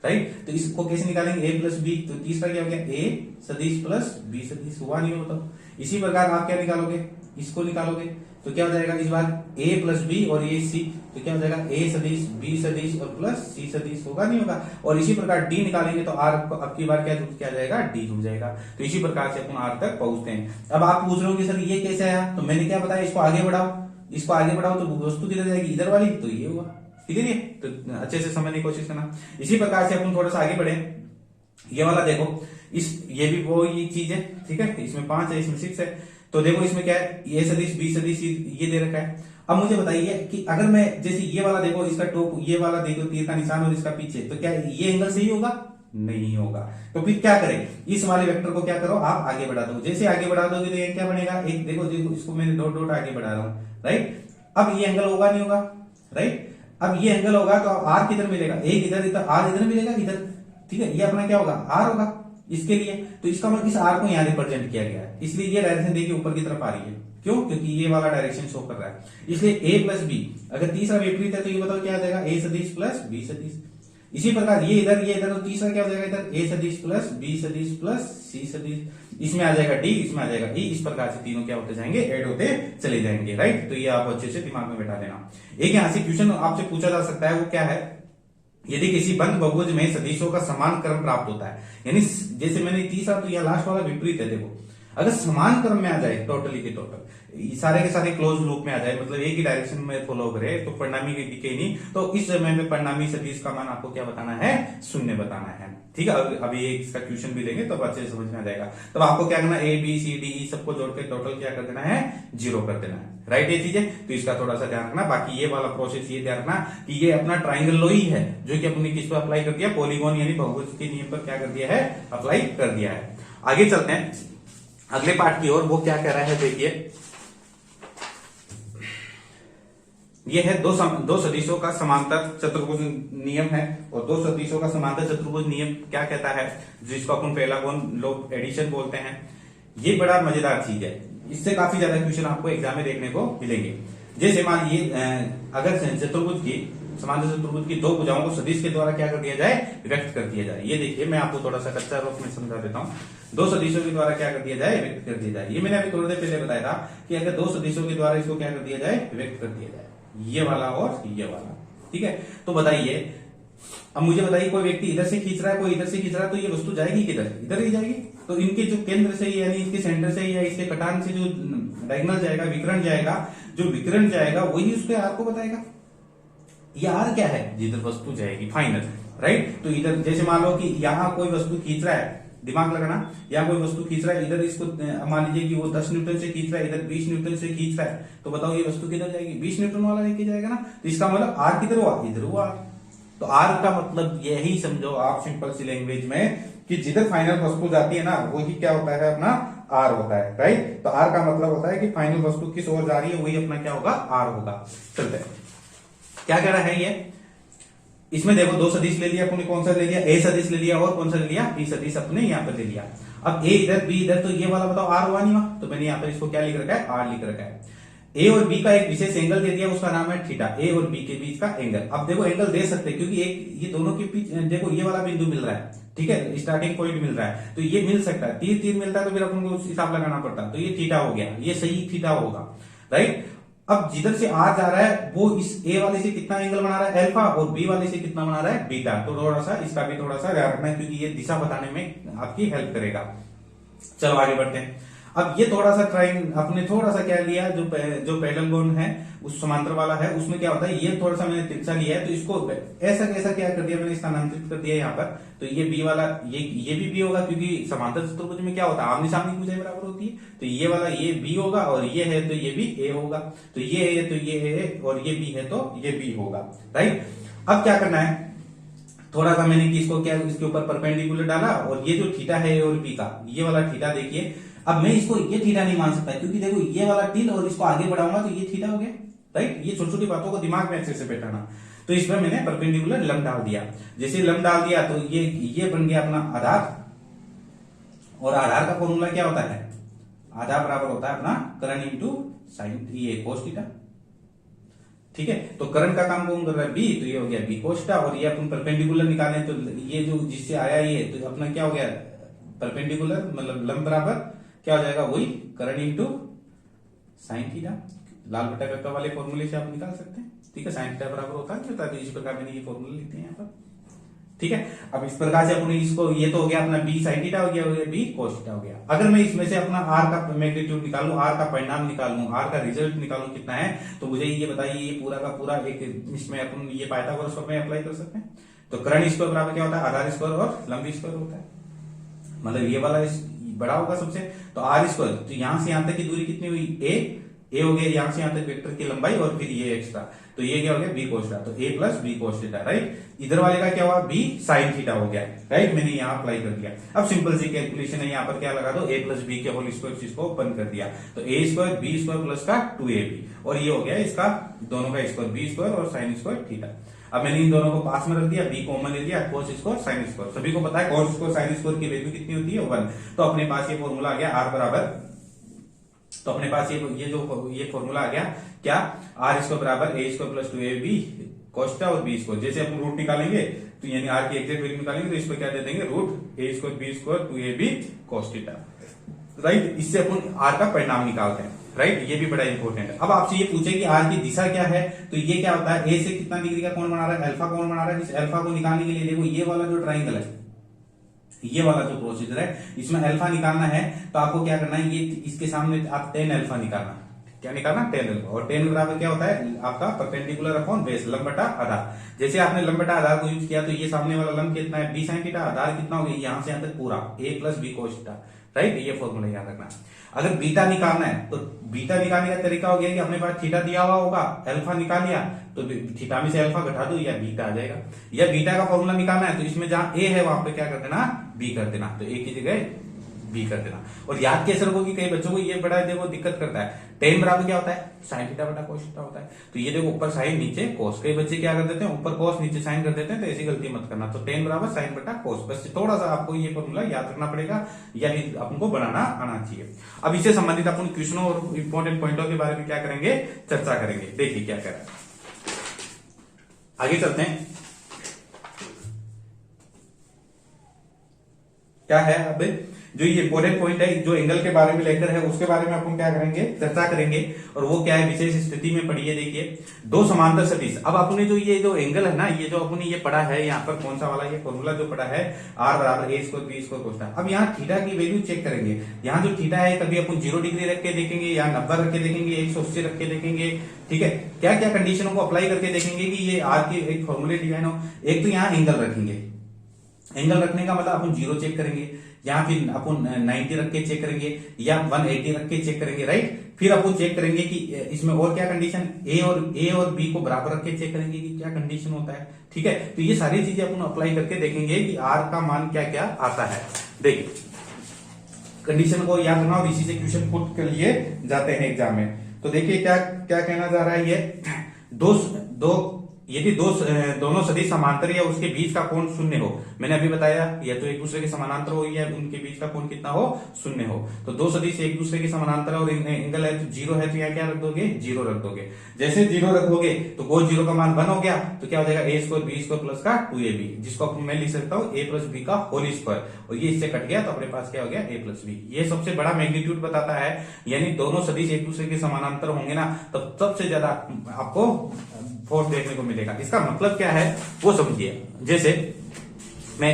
राइट। तो इसको कैसे निकालेंगे, ए प्लस बी, तो तीसरा क्या हो गया, ए सदिश प्लस बी सदिश, हुआ नहीं हो बताओ। इसी प्रकार आप क्या निकालोगे, इसको निकालोगे तो क्या हो जाएगा, इस बार a प्लस बी और ये c, तो क्या हो जाएगा a सदिश b सदिश और प्लस c सदिश, होगा नहीं होगा। और इसी प्रकार d निकालेंगे तो r अब की बार क्या जुड़ जाएगा, d जुड़ जाएगा। तो इसी प्रकार से अपन r तक पहुंचते हैं। अब आप पूछ रहे हो कि सर ये कैसे आया, तो मैंने क्या बताया, इसको आगे बढ़ाओ, इसको आगे बढ़ाओ तो वस्तु किधर जाएगी, इधर वाली, तो ये हुआ। क्लियर है? तो अच्छे से समझने की कोशिश करना। इसी प्रकार से अपन थोड़ा सा आगे बढ़े, ये वाला देखो, ये भी वो ये चीज है, ठीक है, इसमें 5 है, इसमें 6 है। तो देखो इसमें क्या है, ए सदिश बी सदिश ये दे रखा है। अब मुझे बताइए कि अगर मैं जैसे ये वाला देखो, इसका टॉप ये वाला देखो तीर का निशान और इसका पीछे, तो क्या ये एंगल सही होगा? नहीं होगा। तो फिर क्या करें, इस वाले वेक्टर को क्या करो आप आगे बढ़ा दो। जैसे आगे बढ़ा दोगे तो ये क्या बनेगा, एक देखो इसको मैंने डॉट डॉट आगे बढ़ा रहा हूं, राइट। अब ये एंगल होगा नहीं होगा, राइट। अब ये एंगल होगा तो आर किधर मिलेगा, एक इधर इधर, आर इधर मिलेगा इधर, ठीक है। ये अपना क्या होगा, आर होगा इसके लिए। तो इसका मतलब इस आर को यहां रिप्रेजेंट किया गया है, इसलिए ये डायरेक्शन देखिए ऊपर की तरफ आ रही है। क्यों? क्योंकि ये वाला डायरेक्शन शो कर रहा है, इसलिए ए प्लस बी। अगर तीसरा विपरीत है तो ये बताओ क्या आ जाएगा, ए सदिश प्लस बी सदिश। इसी प्रकार ये इधर, तो तीसरा क्या हो जाएगा इधर, ए सदिश प्लस बी सदिश प्लस सी सदिश। इसमें आ जाएगा डी, इसमें आ जाएगा ई। इस प्रकार से तीनों क्या होते जाएंगे, ऐड होते चले जाएंगे, राइट। तो ये आप अच्छे से दिमाग में बैठा लेना। एक यहां से क्वेश्चन आपसे पूछा जा सकता है, वो क्या है, यदि किसी बंद बहुभुज में सदिशों का समान क्रम प्राप्त होता है, यानी जैसे मैंने तीसरा, तो यह लास्ट वाला विपरीत है। देखो अगर समान क्रम में आ जाए, टोटली के टोटल सारे के सारे क्लोज लूप में आ जाए, मतलब एक ही डायरेक्शन में फॉलो करे, तो परिणामी की दिखे नहीं, तो इस समय में परिणामी सदिश का मान आपको क्या बताना है, 0 बताना है, ठीक है। अभी इसका क्वेश्चन भी लेंगे तो अच्छे से समझ में आ जाएगा। तब आपको क्या करना, A B C D E सबको जोड़ के टोटल क्या कर देना है, 0 कर देना है, राइट। ये चीज है, तो इसका थोड़ा सा ध्यान रखना। बाकी ये वाला प्रोसेस ये ध्यान रखना कि ये अपना ट्राइंगल लो ही है, जो कि अपने किस पर अप्लाई कर दिया, पॉलीगॉन यानी बहुभुज के नियम पर क्या कर दिया है, अप्लाई कर दिया है। आगे चलते हैं अगले पार्ट की ओर। वो क्या कह रहा है, देखिए ये है दो सदिशों का समांतर चतुर्भुज नियम है, और दो सदिशों का समांतर चतुर्भुज नियम क्या कहता है, जिसको अपन पैरागोन लॉ एडिशन बोलते हैं। ये बड़ा मजेदार चीज है, इससे काफी ज्यादा क्वेश्चन आपको एग्जाम में देखने को मिलेंगे। जैसे मान लीजिए अगर चतुर्भुज की समांतर चतुर्भुज की दो भुजाओं को सदिश के द्वारा क्या कर दिया जाए, व्यक्त कर दिया जाए। ये देखिए मैं आपको थोड़ा सा कच्चा रूप में समझा देता हूँ। दो सदिशों के द्वारा क्या कर दिया जाए, व्यक्त कर दिया जाए। ये मैंने अभी थोड़ी देर पहले बताया था कि अगर दो सदिशों के द्वारा इसको क्या कर दिया जाए, व्यक्त कर दिया जाए, ये वाला और ये वाला, ठीक है। तो बताइए, अब मुझे बताइए, कोई व्यक्ति इधर से खींच रहा है, कोई इधर से खींच रहा है, तो ये वस्तु जाएगी किधर, इधर ही जाएगी। तो इनके जो केंद्र से यानी इसके सेंटर से या इसके कटान से जो डायगोनल जाएगा, विकर्ण जाएगा, जो विकर्ण जाएगा वही उसके आर को बताएगा। ये आर क्या है, जिधर वस्तु जाएगी फाइनल, राइट। तो इधर जैसे मान लो कि यहां कोई वस्तु खींच रहा है, दिमाग लगाना, या कोई वस्तु खींच रहा है इधर, इसको मान लीजिए कि वो 10 न्यूटन से खींच रहा है, इधर 20 न्यूटन से खींच रहा है, तो बताओ ये वस्तु किधर जाएगी, 20 न्यूटन वाला लेके जाएगा ना। तो इसका मतलब आर किधर हुआ, इधर हुआ। तो आर का मतलब यही समझो आप सिंपल सी लैंग्वेज में, कि जिधर फाइनल वस्तु जाती है ना, वही क्या होता है, अपना आर होता है, राइट। तो आर का मतलब होता है कि फाइनल वस्तु किस ओर जा रही है, वही अपना क्या होगा, आर होगा। चलते हैं, क्या कह रहा है ये, इसमें देखो दो सदिश ले लिया अपने, कौन सा ले लिया, ए सदिश ले लिया, और कौन सा ले लिया, बी सदिश अपने यहाँ पर ले लिया। अब ए इधर बी इधर, तो ये वाला बताओ आर हुआ नहीं हुआ, तो मैंने यहाँ पर इसको क्या लिख रखा है, आर लिख रखा है। ए और बी का एक विशेष एंगल दे दिया, उसका नाम है थीटा, ए और बी के बीच का एंगल। अब देखो एंगल दे सकते हैं, क्योंकि एक ये दोनों के बीच देखो ये वाला बिंदु मिल रहा है, ठीक है, स्टार्टिंग पॉइंट मिल रहा है, तो ये मिल सकता है, तीर तीर मिलता है, तो फिर अपन को उस हिसाब लगाना पड़ता है। तो ये थीटा हो गया, ये सही थीटा होगा, राइट। अब जिधर से आर जा रहा है वो इस ए वाले से कितना एंगल बना रहा है, अल्फा, और बी वाले से कितना बना रहा है, बीटा। तो थोड़ा सा इसका भी थोड़ा सा ध्यान रखना है, क्योंकि ये दिशा बताने में आपकी हेल्प करेगा। चलो आगे बढ़ते हैं। अब ये थोड़ा सा ट्राइंग अपने थोड़ा सा क्या लिया, जो पैरेलल है उस समांतर वाला है, उसमें क्या होता है, ये थोड़ा सा मैंने तिरछा लिया है, तो इसको ऐसा कैसा क्या कर दिया मैंने, स्थानांतरित कर दिया यहाँ पर। तो ये बी वाला, ये भी बी होगा, क्योंकि समांतर चतुर्भुज में क्या होता है, आमने सामने की भुजाएं बराबर होती है। तो ये वाला ये बी होगा, और ये है तो ये भी ए होगा। तो ये है तो ये है, और ये बी है तो ये बी होगा, राइट। अब क्या करना है, थोड़ा सा मैंने इसको क्या, इसके ऊपर परपेंडिकुलर डाला, और ये जो थीटा है ए और बी का, ये वाला थीटा देखिए। अब मैं इसको ये थीटा नहीं मान सकता, क्योंकि देखो ये वाला टिल, और इसको आगे बढ़ाऊंगा तो ये थीटा हो गया, राइट। ये छोटी छोटी बातों को दिमाग में अच्छे से बैठाना। तो इसमें मैंने परपेंडिकुलर लंब डाल दिया। जैसे लंब डाल दिया तो ये बन गया अपना आधार, और आधार का फॉर्मूला क्या होता है, आधार बराबर होता है अपना करण इंटू साइन, ये कोस थीटा, ठीक है। तो करण का काम कौन कर रहा है, बी, तो ये हो गया बी कोस थीटा। और ये अपन परपेंडिकुलर निकालें तो ये जो जिससे आया ये, तो अपना क्या हो गया, परपेंडिकुलर मतलब लंब बराबर क्या हो जाएगा, वही करण इंटू साइन थीटा। लाल बटा कक्का वाले फॉर्मूले से आप निकाल सकते हैं, ठीक है। साइन थीटा बराबर होता है, तो इस प्रकार मैंने ये फॉर्मूला लिखते हैं यहाँ पर, ठीक है। अब इस प्रकार से अपने इसको, ये तो हो गया अपना बी साइन थीटा हो गया बी कोस थीटा हो गया। अगर मैं इसमें से अपना आर का मैग्नीट्यूड निकालूं, आर का परिणाम निकालूं, आर का रिजल्ट निकालूं कितना है, तो मुझे ये बताइए, ये पूरा का पूरा एक इसमें अपन ये पाइथागोरस प्रमेय अप्लाई कर सकते हैं। तो कर्ण स्क्वायर बराबर क्या होता है, आधार स्क्वायर और लंब स्क्वायर होता है, मतलब ये वाला बड़ा होगा सबसे, तो आर स्क्वायर, तो यहां से यहां तक की दूरी कितनी हुई, ए हो गया, यहां से यहां तक वेक्टर की लंबाई और फिर ये एक्स्ट्रा, तो ये क्या हो गया बी कोस थीटा, तो A plus B cos theta, right. इधर वाले का क्या हुआ, बी साइन थीटा हो गया, राइट, मैंने यहां अप्लाई कर दिया। अब सिंपल सी कैलकुलेशन है, यहां पर क्या लगा दो, ए प्लस बी के होल स्क्वायर, इसको ओपन कर दिया, तो ए स्क्वायर बी स्क्वायर प्लस का 2ab, और ये हो गया इसका दोनों का स्क्वायर, बी स्क्वायर और साइन स्क्वायर थीटा। अब मैंने इन दोनों को पास में रख दिया, बी कॉमन ले लिया, कोस स्क्वायर साइन स्क्वायर, सभी को पता है कोस स्क्वायर साइन स्क्वायर की वैल्यू कितनी होती है 1, तो अपने पास ये फॉर्मूला आ गया आर बराबर, तो अपने पास ये फॉर्मूला आ गया क्या, आर स्क्वायर बराबर A square plus 2ab cos theta और बी स्क्वायर, जैसे अपन रूट निकालेंगे तो यानी आर की एग्जैक्ट वैल्यू निकालेंगे तो इसको क्या दे देंगे, root A square B square 2ab cos theta, right. इससे अपन आर का परिणाम निकालते हैं, राइट, ये भी बड़ा इंपॉर्टेंट है। अब आपसे ये पूछे कि आर की दिशा क्या है, तो ये क्या होता है, ए से कितना डिग्री का कोण बना रहा है, अल्फा कोण बना रहा है। इस अल्फा को निकालने के लिए देखो ये वाला जो ट्राइंगल है, ये वाला जो प्रोसीजर है, इसमें अल्फा निकालना है, तो आपको क्या करना है, ये इसके सामने आप टेन अल्फा निकालना, क्या निकालना, टेन अल्फा, और टेन बराबर क्या होता है आपका परपेंडिकुलर अपॉन बेस, लंब बटा आधार। जैसे आपने लंब बटा आधार को यूज किया, तो ये सामने वाला लंब कितना है, बी साइन थीटा, आधार कितना हो गया, यहां से यहां तक पूरा A plus B cos theta, right, ये फॉर्मूला याद रखना। अगर बीटा निकालना है, तो बीटा निकालने का तरीका हो गया कि अपने पास थीटा दिया हुआ होगा, अल्फा निकाल लिया, तो थीटा में से अल्फा घटा दो या बीटा आ जाएगा, या बीटा का फॉर्मूला निकालना है तो इसमें जहां ए है वहां पे क्या कर देना, बी कर देना, तो ए की जगह बी कर देना। और याद कैसे रखोगे, कई बच्चों को ये बड़ा देखो दिक्कत करता है, टेन बराबर क्या होता है, साइन थीटा बटा कोस थीटा होता है, तो ये देखो ऊपर साइन नीचे कोस, कई बच्चे क्या कर देते हैं ऊपर कोस नीचे साइन कर देते हैं, तो ऐसी गलती मत करना। तो टेन बराबर साइन बटा कोस, बस थोड़ा सा आपको ये फॉर्मूला याद रखना पड़ेगा, यानी आपको बनाना आना चाहिए। अब इससे संबंधित अपन क्वेश्चनों और इंपॉर्टेंट पॉइंटों के बारे में क्या करेंगे, चर्चा करेंगे। देखिए क्या करें, आगे चलते हैं। क्या है अब जो ये इंपॉर्टेंट पॉइंट है, जो एंगल के बारे में लेकर है उसके बारे में अपन क्या करेंगे, चर्चा करेंगे, और वो क्या है, विशेष स्थिति में पढ़ी है। देखिए दो समांतर सदिश, अब अपने जो ये जो एंगल है ना, ये जो अपने ये पढ़ा है यहाँ पर कौन सा वाला ये फॉर्मूला जो पढ़ा है, आर बराबर A square B square cos theta. अब यहाँ थीटा की वैल्यू चेक करेंगे, यहाँ जो थीटा है कभी अपन 0 डिग्री रख के देखेंगे, या 90 रख के देखेंगे, 180 रख के देखेंगे, ठीक है, क्या क्या कंडीशनों को अप्लाई करके देखेंगे कि ये आर के एक फॉर्मूले डिजाइन हो। एक तो यहाँ एंगल रखेंगे, एंगल रखने का मतलब अपन 0 चेक करेंगे, या फिर अपन 90 रख के चेक करेंगे, या 180 रख के चेक करेंगे, राइट। फिर अपन चेक करेंगे कि इसमें और क्या कंडीशन, ए और बी को बराबर रख के चेक करेंगे कि क्या कंडीशन होता है, ठीक है। तो ये सारी चीजें अपन अप्लाई करके देखेंगे कि आर का मान क्या क्या आता है। देखिए कंडीशन को याद रखना, और इसी से क्वेश्चन पुट के लिए जाते हैं एग्जाम में। तो देखिए क्या क्या कहना जा रहा है, ये यदि दोनों सदिश समांतर या उसके बीच का कोण शून्य हो, मैंने अभी बताया या तो एक दूसरे के समानांतर हो या उनके बीच का कोण कितना हो, शून्य हो, तो दो सदिश एक दूसरे के समानांतर और एंगल है तो 0 है, तो यहाँ क्या रख दोगे, 0 रख दोगे। जैसे 0 रखोगे तो कोस 0 का मान 1 हो गया, तो क्या हो जाएगा ए स्क्वायर बी स्क्वायर प्लस का 2ab, जिसको मैं लिख सकता हूँ ए प्लस बी का होल स्क्वायर, और ये इससे कट गया तो अपने पास क्या हो गया ए प्लस बी। ये सबसे बड़ा मैग्नीट्यूड बताता है, यानी दोनों सदिश एक दूसरे के समानांतर होंगे ना, तब सबसे ज्यादा आपको फोर्स देखने को मिलेगा। इसका मतलब क्या है वो समझिए। जैसे मैं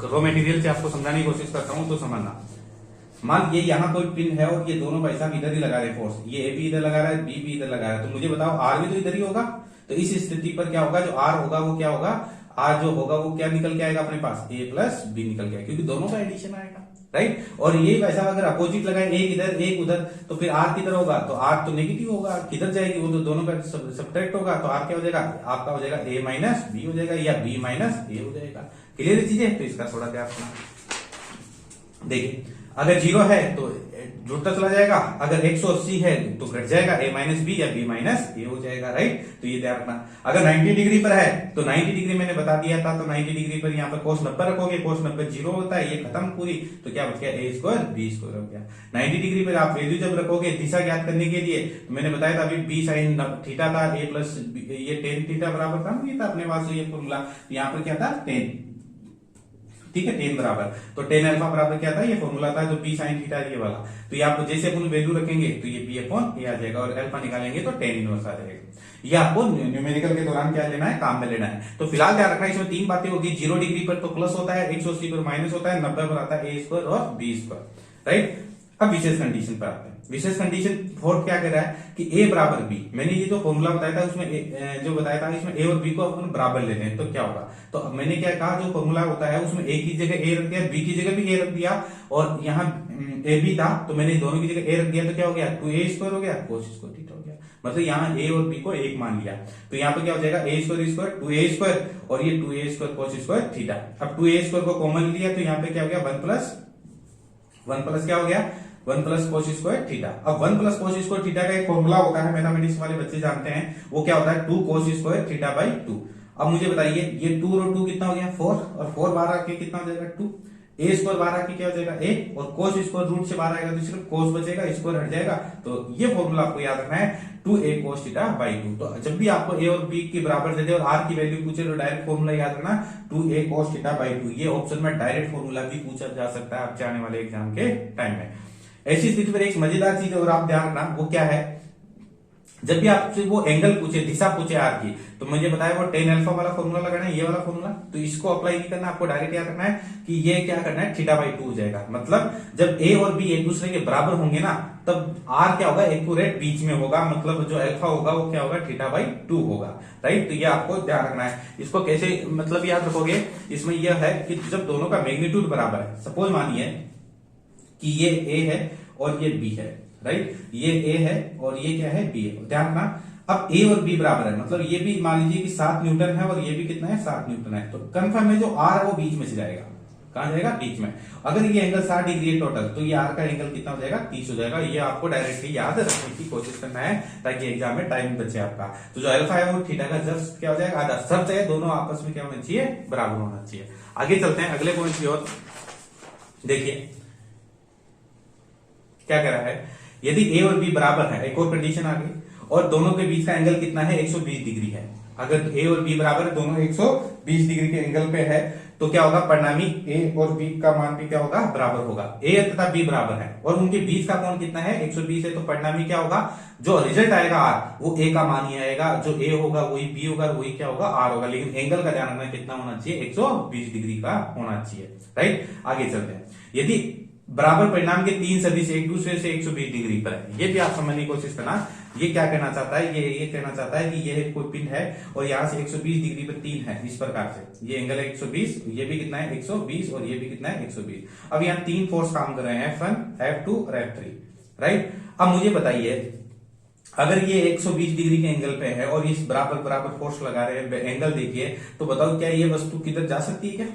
रॉ मटेरियल से आपको समझाने की कोशिश करता हूं तो समझना। मान ये यहाँ कोई पिन है और ये दोनों भाई साहब इधर ही लगा रहे फोर्स, ये ए भी इधर लगा रहा है, बी भी इधर लगा रहा है, तो मुझे बताओ आर भी तो इधर ही होगा। तो इस स्थिति पर क्या होगा, जो आर होगा वो क्या होगा, आर जो होगा वो क्या निकल के आएगा अपने पास, ए प्लस बी निकल के आएगा, क्योंकि दोनों का एडिशन आएगा, राइट। और ये वैसा अगर अपोजिट लगाए, एक इधर एक उधर, तो फिर आर किधर होगा, तो आर तो नेगेटिव होगा, किधर जाएगी वो, तो दोनों का सब्ट्रैक्ट होगा, तो आर क्या हो जाएगा, आपका हो जाएगा ए माइनस बी हो जाएगा, या बी माइनस ए हो जाएगा। क्लियर चीजें, तो इसका थोड़ा ध्यान रखना। देखिए अगर 0 है तो जुड़ता चला जाएगा, अगर 180 है तो घट जाएगा, ए माइनस बी या बी माइनस ए हो जाएगा, राइट। तो ये ध्यान रखना। अगर 90 डिग्री पर है तो 90 डिग्री मैंने बता दिया था, तो 90 डिग्री पर यहाँ पर कोस 90 रखोगे, कोस 90 0 होता है, ये खत्म पूरी, तो क्या बच गया ए स्क्वायर बी स्क्वायर हो गया। 90 डिग्री पर आप वैल्यू जब रखोगे दिशा ज्ञात करने के लिए, तो मैंने बताया था अभी बी साइन थीटा था, ए प्लस ये टेन थीटा बराबर था, ये था अपने पास ये फॉर्मूला, यहाँ पर क्या था 10, ठीक है, टेन बराबर, तो टेन अल्फा बराबर क्या था, ये फॉर्मूला था जो बी साइन थीटा ये वाला। तो ये आपको जैसे अपन वैल्यू रखेंगे तो ये बी अपॉन ए आ जाएगा, और अल्फा निकालेंगे तो टेन इनवर्स आ जाएगा। ये आपको न्यूमेरिकल के दौरान क्या लेना है, काम में लेना है। तो फिलहाल ध्यान रखना है, इसमें तीन बातें होगी, 0 डिग्री पर तो प्लस होता है, 180 पर माइनस होता है, 90 पर आता है ए स्क्वायर और बी स्क्वायर, राइट। अब विशेष कंडीशन पर आते हैं। विशेष कंडीशन फोर्थ क्या कह रहा है कि ए बराबर बी, मैंने ये जो फॉर्मूला बताया था उसमें जो बताया था इसमें ए और बी को अपन बराबर लेते हैं, तो क्या होगा, तो मैंने क्या कहा, जो फॉर्मूला होता है उसमें ए की जगह ए रख दिया, बी की जगह भी ए रख दिया, और यहाँ ए बी था तो मैंने दोनों की जगह ए रख दिया, तो क्या हो गया, 2a स्क्वायर हो गया, कोस स्क्वायर थीटा हो गया। मतलब यहाँ ए और बी को एक मान लिया, तो यहाँ पे क्या हो जाएगा, ए स्क्वायर स्क्वायर 2a स्क्वायर, और ये 2a square cos square theta. अब 2a स्क्वायर को कॉमन लिया तो यहाँ पे क्या हो गया, 1 प्लस क्या हो गया, 1 प्लस कोस स्क्वायर थीटा। अब 1 प्लस कोस स्क्वायर थीटा का एक फॉर्मूला होता है, मैथमेटिक्स वाले बच्चे जानते हैं, वो क्या होता है, 2 कोस स्क्वायर थीटा बाई 2। अब मुझे बताइए ये 2 और 2 कितना हो गया, 4, और 4 बाहर आके कितना हो जाएगा, 2, ए स्क्वायर बाहर आके क्या हो जाएगा, ए, और कोस स्क्वायर रूट से बाहर आएगा तो सिर्फ कोस बचेगा, स्क्वायर हट जाएगा। तो ये फॉर्मूला आपको याद रखना है, 2a कोस थीटा बाई 2। तो जब भी आपको ए और बी की बराबर दे दे और आर की वैल्यू पूछे तो डायरेक्ट फॉर्मूला याद रखना, 2a कोस थीटा बाई 2। ये ऑप्शन में डायरेक्ट फॉर्मूला भी पूछा जा सकता है आपसे आने वाले एग्जाम के टाइम में। ऐसी स्थिति पर एक मजेदार चीज और आप ध्यान रखना, वो क्या है, जब भी आपसे वो एंगल पूछे, दिशा पूछे आर की, तो मुझे बताया वो टेन अल्फा वाला फॉर्मूला लगाना है, ये वाला फॉर्मूला, तो इसको अप्लाई नहीं करना, आपको डायरेक्ट याद रखना है कि ये क्या करना है, थीटा बाई 2 हो जाएगा। मतलब जब ए और बी एक दूसरे के बराबर होंगे ना, तब आर क्या होगा, एक्यूरेट बीच में होगा, मतलब जो अल्फा होगा वो क्या होगा, थीटा बाई 2 होगा, राइट। तो ये आपको ध्यान रखना है। इसको कैसे मतलब याद रखोगे, इसमें यह है कि जब दोनों का मैग्नीट्यूड बराबर है, सपोज मानिए कि ये ए है और ये बी है, राइट, ये ए है और ये क्या है, बी है, ध्यान रखना। अब ए और बी बराबर है, मतलब ये भी मान लीजिए कि 7 न्यूटन है और ये भी कितना है, 7 न्यूटन है, तो कंफर्म है जो आर है वो बीच में से जाएगा, कहां जाएगा, बीच में। अगर ये एंगल 60 डिग्री है टोटल, तो ये आर का एंगल कितना हो जाएगा, 30 हो जाएगा। ये आपको डायरेक्टली याद रखने की कोशिश करना है ताकि एग्जाम में टाइम बचे आपका। तो जो अल्फा है वो थीटा का जस्ट क्या हो जाएगा, आधा। शर्त है दोनों आपस में क्या होना चाहिए, बराबर होना चाहिए। आगे चलते हैं अगले पॉइंट की ओर। देखिए क्या कह रहा है, यदि ए और बी बराबर है, एक और कंडीशन आ गई, और दोनों के बीच का एंगल कितना है, 120 डिग्री है। अगर ए और बी बराबर है, दोनों 120 डिग्री के एंगल पे है, तो क्या होगा, परिणामी ए और बी का मान भी क्या होगा, बराबर होगा। ए तथा बी बराबर है और उनके बीच का कोण कितना है, 120 है, तो परिणामी क्या होगा, जो रिजल्ट आएगा आर, वो ए का मान ही आएगा, जो ए होगा वही बी होगा, वही क्या होगा, आर होगा। लेकिन एंगल का ध्यान रखना कितना होना चाहिए, 120 डिग्री का होना चाहिए, राइट। आगे चलते हैं। यदि बराबर परिणाम के 3 सदिश एक दूसरे से 120 डिग्री पर है, ये भी आप समझने की कोशिश करना। ये क्या कहना चाहता है, ये कहना चाहता है कि ये कोई पिंड है और यहाँ से 120 डिग्री पर 3 है, इस प्रकार से ये एंगल है 120, ये भी कितना है 120, और ये भी कितना है 120। अब यहाँ 3 फोर्स काम कर रहे हैं, F1, F2 और F3, राइट। अब मुझे बताइए, अगर ये 120 डिग्री के एंगल पे है और इस बराबर बराबर फोर्स लगा रहे हैं, एंगल देखिए, तो बताओ क्या ये वस्तु किधर जा सकती है, क्या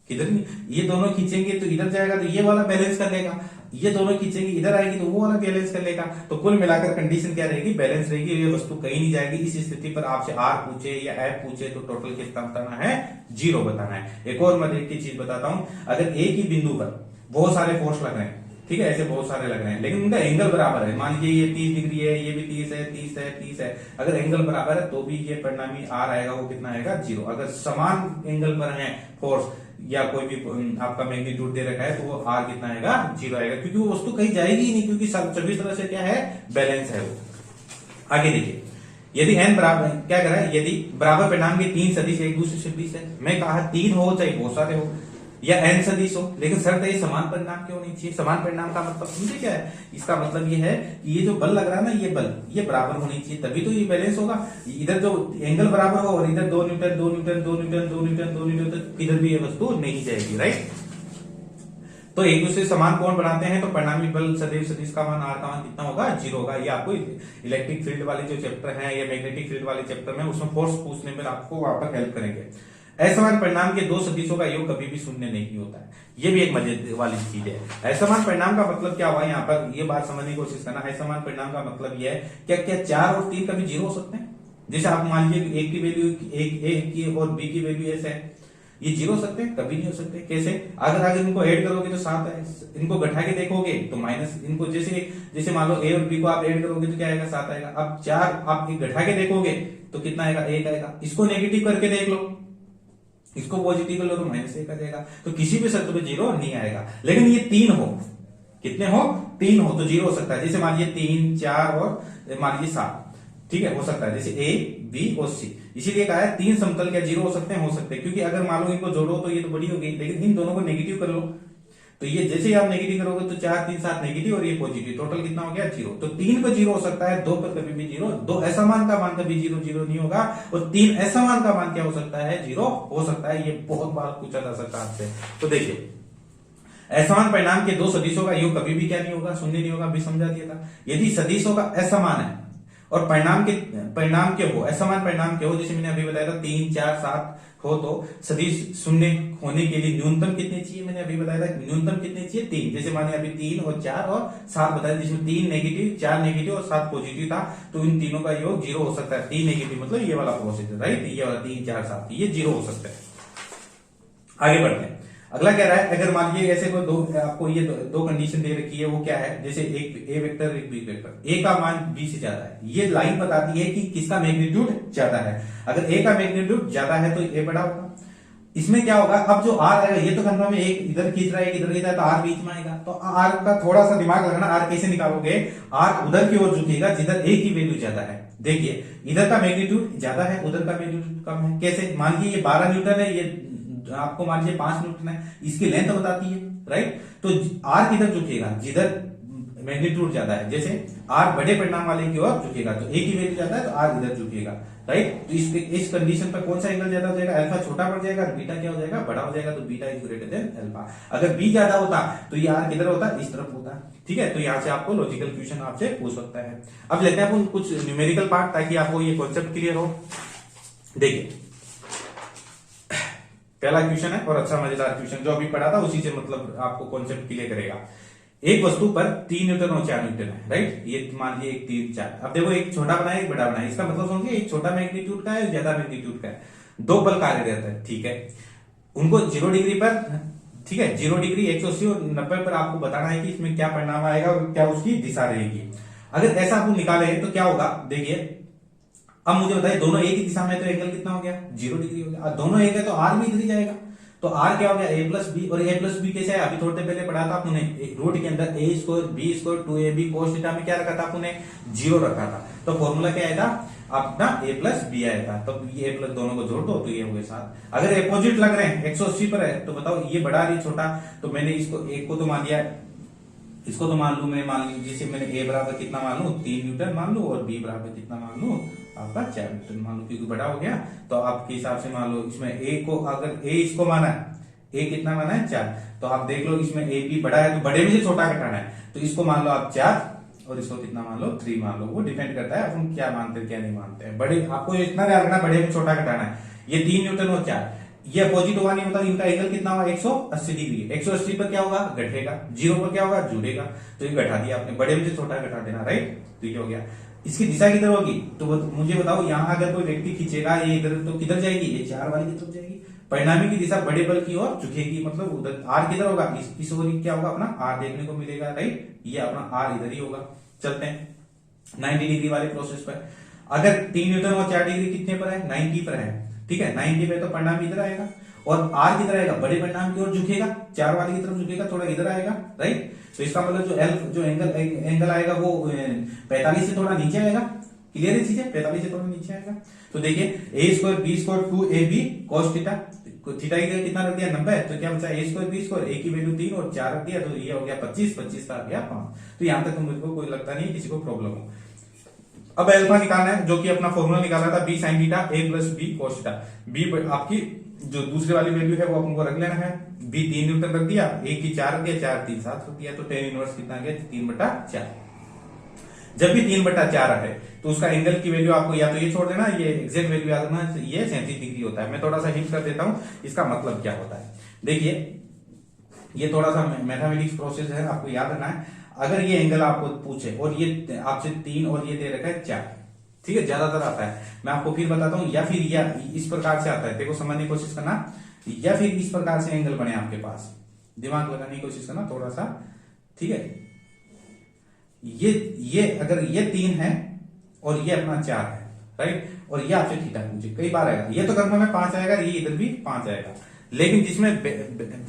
किधर नहीं। ये दोनों खींचेंगे तो इधर जाएगा, तो ये वाला बैलेंस कर लेगा, ये दोनों खींचेंगे इधर आएगी तो वो वाला बैलेंस कर लेगा। तो कुल मिलाकर कंडीशन क्या रहेगी, बैलेंस रहेगी, ये वस्तु कहीं नहीं जाएगी। इस स्थिति पर आपसे आर पूछे या एफ पूछे तो टोटल कितना बताना है, 0 बताना है। एक और मजे की चीज बताता हूं, अगर एक ही बिंदु पर बहुत सारे फोर्स लग रहे हैं, ठीक है, ऐसे बहुत सारे लग रहे हैं, लेकिन उनका एंगल बराबर है, मान लीजिए ये 30 डिग्री है, ये भी 30 है, 30 है, 30 है, अगर एंगल बराबर है तो भी ये परिणामी आर आएगा, वो कितना आएगा, 0। अगर समान एंगल पर है फोर्स या कोई भी आपका मैग्नीट्यूड दे रखा है, तो वो आर कितना आएगा, 0 आएगा, क्योंकि वो वस्तु कहीं जाएगी ही नहीं, क्योंकि सभी तरह से क्या है, बैलेंस है वो। आगे देखिए, यदि n बराबर क्या कर रहा है, यदि बराबर परिणाम के 3 सदिश एक दूसरे से 20 है, मैं कहा 3 हो चाहे बहुत सारे हो या n सदिश हो, लेकिन शर्त है ये समान परिणाम क्यों नहीं चाहिए। समान परिणाम का मतलब समझे क्या है, इसका मतलब ये है कि ये जो बल लग रहा है ना, ये बल ये बराबर होनी चाहिए, तभी तो ये बैलेंस होगा। इधर जो एंगल बराबर हो और इधर 2 Newton 2 Newton 2 Newton 2 Newton 2 Newton, तो इधर भी ये वस्तु नहीं जाएगी, राइट। तो एक दूसरे समान कोण बनाते हैं तो परिणामी बल सदैव सदिश का मान, आर का मान कितना होगा, 0 होगा। ये आपको इलेक्ट्रिक फील्ड वाले जो चैप्टर हैं या मैग्नेटिक फील्ड वाले चैप्टर में, उसमें फोर्स पूछने में आपको वहां पर हेल्प करेंगे। असमान परिणाम के 2 सदिशों का योग कभी भी शून्य नहीं होता है, ये भी एक मजे वाली चीज है। असमान परिणाम का मतलब क्या हुआ, यहाँ पर ये बात समझने की कोशिश करना। असमान परिणाम का मतलब ये है क्या 4 और 3 कभी 0 हो सकते हैं। जैसे आप मान लीजिए एक की वैल्यू एक की और बी की वैल्यू ऐसे है, ये 0 हो सकते हैं, कभी नहीं हो सकते। कैसे, अगर इनको ऐड करोगे तो 7 है, इनको घटा के देखोगे तो माइनस, इनको जैसे मान लो ए और बी को आप ऐड करोगे तो क्या आएगा, 7 आएगा। अब 4 आप घटा के देखोगे तो कितना आएगा, 1 आएगा। इसको नेगेटिव करके देख लो इसको पॉजिटिव कर लो तो -1 आ जाएगा। तो किसी भी शर्त पे 0 नहीं आएगा। लेकिन ये 3 हो, कितने हो, 3 हो तो 0 हो सकता है। जैसे मान लीजिए 3, 4 और मान लीजिए 7, ठीक है, हो सकता है। जैसे A, B और C, इसीलिए कहा है 3 समतल क्या 0 हो सकते हैं, हो सकते हैं। क्योंकि अगर मान लो इनको जोड़ो तो ये तो बड़ी हो गई, लेकिन इन दोनों को नेगेटिव कर लो तो ये जैसे ही आप नेगेटिव करोगे तो 4, 3, 7 नेगेटिव और ये पॉजिटिव, टोटल कितना हो गया 0। तो 3 पर 0 हो सकता है, 2 पर कभी भी 0, 2 असमान का मान कभी 0 0 नहीं होगा, और 3 असमान का मान क्या हो सकता है, 0 हो सकता है। ये बहुत बार पूछा जा सकता है आपसे। तो देखिए, असमान परिणाम के 2 सदिशों का योग कभी भी क्या नहीं होगा, शून्य नहीं होगा, अभी समझा दिया था। यदि सदिशों का असमान है और परिणाम के हो, असमान परिणाम के हो, जैसे मैंने अभी बताया था 3, 4, 7 हो, तो सदिश शून्य होने के लिए न्यूनतम कितने चाहिए, मैंने अभी बताया था न्यूनतम कितने चाहिए, 3। जैसे माने अभी 3 और 4 और 7 बताया, जिसमें 3 नेगेटिव, 4 नेगेटिव और 7 पॉजिटिव था, तो इन तीनों का योग 0 हो सकता है। 3 नेगेटिव मतलब ये वाला प्रोसेस, राइट, ये वाला 3, 4, 7 ये 0 हो सकता है। आगे बढ़ते हैं। अगला कह रहा है, अगर मान लीजिए ऐसे कोई आपको ये दो कंडीशन दे रखी है, वो क्या है, जैसे एक ए वेक्टर एक बी वेक्टर, ए का मान बी से ज्यादा है, ये लाइन बताती है कि किसका मैग्नीट्यूड ज्यादा है। अगर ए का मैग्नीट्यूड ज्यादा है तो ए बड़ा होगा। इसमें क्या होगा, अब जो आर आएगा, ये तो कंफर्म है, एक इधर खींच रहा है, एक इधर खींच रहा है, तो आर बीच में आएगा। तो आर का थोड़ा सा दिमाग लगाना, आर कैसे निकालोगे, आर उधर की ओर झुकेगा जिधर ए की वैल्यू ज्यादा है। देखिए, इधर का मैग्नीट्यूड ज्यादा है, उधर का मैग्नीट्यूड कम है। कैसे, मान लीजिए ये 12 न्यूटन है, ये आपको मान लीजिए 5 न्यूटन है, इसकी लेंथ बताती है, राइट। तो आर किधर झुकेगा, जिधर मैग्नीट्यूड ज्यादा है। जैसे आर बड़े परिणाम वाले की ओर झुकेगा, तो ए की वैल्यू ज्यादा है तो आर इधर झुकेगा, राइट। तो इस कंडीशन पर कौन सा एंगल ज्यादा हो जाएगा, अल्फा छोटा पड़ जाएगा, बीटा क्या हो जाएगा, बड़ा हो जाएगा। तो beta is greater than alpha. अगर बी ज्यादा होता तो ये आर किधर होता, इस तरफ होता, ठीक है। तो यहां से आपको लॉजिकल क्वेश्चन आपसे पूछ सकता है। अब लेते हैं कुछ न्यूमेरिकल पार्ट, ताकि आपको ये कॉन्सेप्ट क्लियर हो। देखिए, पहला क्वेश्चन है और अच्छा मजेदार क्वेश्चन, जो अभी पढ़ा था उसी से मतलब आपको कॉन्सेप्ट क्लियर करेगा। एक वस्तु पर 3 न्यूटन और 4 न्यूटन है, राइट। ये मान लीजिए 1, 3, 4। अब देखो, एक छोटा बनाए एक बड़ा बनाए, इसका मतलब समझिए, एक छोटा मैग्नीट्यूड का है, ज्यादा मैग्नीट्यूड का है, 2 बल कार्यरत है, ठीक है। उनको 0 डिग्री पर, ठीक है, 0 डिग्री, 180 और 90 पर आपको बताना है कि इसमें क्या परिणाम आएगा और क्या उसकी दिशा रहेगी। अगर ऐसा आप निकाले तो क्या होगा, देखिए। अब मुझे बताइए, दोनों एक ही दिशा में, तो एंगल कितना हो गया, 0 डिग्री हो गया। दोनों एक है तो आर भी इधर ही जाएगा। तो आर क्या हो गया, ए प्लस बी। और ए प्लस बी कैसे है, अभी थोड़ी देर पहले पढ़ा था आपने, रूट के अंदर A square B square 2ab cos theta में क्या रखा था आपने, 0 रखा था। तो फॉर्मूला क्या आया था अपना, ए प्लस बी आया था। तो ये ए प्लस दोनों को जोड़ दो तो ये हो गए 7। अगर अपोजिट लग रहे हैं, 180 पर है, तो बताओ ये बड़ा है छोटा। तो मैंने इसको एक को तो मान लिया, इसको तो मान लू मैं, मान लीजिए जैसे मैंने ए बराबर कितना मान लू, 3 न्यूटन मान लू, और बी बराबर कितना मान लू आपका 4 न्यूटन मान लो, क्योंकि बड़ा हो गया। तो आपके हिसाब से मान लो, इसमें ए को, अगर ए इसको माना है, ए कितना माना है 4, तो आप देख लो इसमें ए बी बड़ा है, तो बड़े में से छोटा घटाना है। तो इसको मान लो आप 4 और इसको कितना मान लो 3 मान लो। वो डिपेंड करता है अपन क्या मानते हैं क्या नहीं मानते हैं। बड़े आपको इतना ध्यान रखना, बड़े में छोटा घटाना है। ये 3 न्यूटन और 4, ये अपोजिट होगा नहीं होता, इनका एंगल कितना होगा, 180 डिग्री। 180 पर क्या होगा, घटेगा। 0 पर क्या होगा, जुड़ेगा। तो ये घटा दिया आपने, बड़े में से छोटा घटा देना, राइट। तो ये हो गया। इसकी दिशा किधर होगी, तो मुझे बताओ, यहाँ अगर कोई व्यक्ति खींचेगा ये इधर, तो किधर जाएगी, ये 4 वाली की तरफ जाएगी। परिणामी की दिशा बड़े बल की ओर झुकेगी, मतलब उधर। आर किधर होगा, इस ओर क्या होगा, अपना आर देखने को मिलेगा, राइट। ये अपना आर इधर ही होगा। चलते हैं 90 डिग्री वाले प्रोसेस पर। अगर 3 न्यूटन और 4 डिग्री कितने पर है, 90 पर है, ठीक है। 90 पे तो परिणाम इधर आएगा, और आर किधर आएगा, बड़े परिणाम की ओर झुकेगा, 4 वाले की तरफ झुकेगा, थोड़ा इधर आएगा, राइट। तो इसका मतलब जो एंगल आएगा वो 45 से थोड़ा नीचे आएगा। क्लियर है चीजें, 45 से थोड़ा नीचे आएगा। तो देखिए, A square B square 2ab cos theta, theta की कितना रख दिया 90, तो क्या बचा A square B square, A की वैल्यू 3 और 4 रख दिया, तो ये हो गया 25, 25 का आ गया 5। तो यहां तक तो मुझको कोई लगता नहीं किसी को प्रॉब्लम हो। अब अल्फा निकालना है, जो कि अपना फॉर्मूला निकाला था B sine theta A plus B cos theta. B आपकी जो दूसरे वाली वैल्यू है वो आपको रख लेना है। बी 3 न्यूटन रख दिया, ए की 4 रख दिया, 4 3 7 रख दिया, तो tan इनवर्स कितना आ गया, 3/4। जब भी 3/4 है तो उसका एंगल की वैल्यू आपको या तो ये छोड़ देना, ये एग्जैक्ट वैल्यू याद रखना, ये 37 डिग्री होता है। मैं थोड़ा सा हिंट कर देता हूं इसका मतलब क्या होता है। देखिए, ये थोड़ा सा मैथमेटिक्स प्रोसेस है, आपको याद रखना है। अगर ये एंगल आपको पूछे और ये आपसे 3 और ये दे रखा है 4, ठीक है, ज्यादातर आता है। मैं आपको फिर बताता हूं, या फिर या इस प्रकार से आता है, देखो समझने की कोशिश करना, या फिर इस प्रकार से एंगल बने आपके पास, दिमाग लगाने की कोशिश करना थोड़ा सा, ठीक है। ये अगर ये 3 है और ये अपना 4 है, राइट, और ये आपसे थीटा पूछे, कई बार आएगा। ये तो कंफर्म है 5 आएगा, ये इधर भी 5 आएगा। लेकिन जिसमें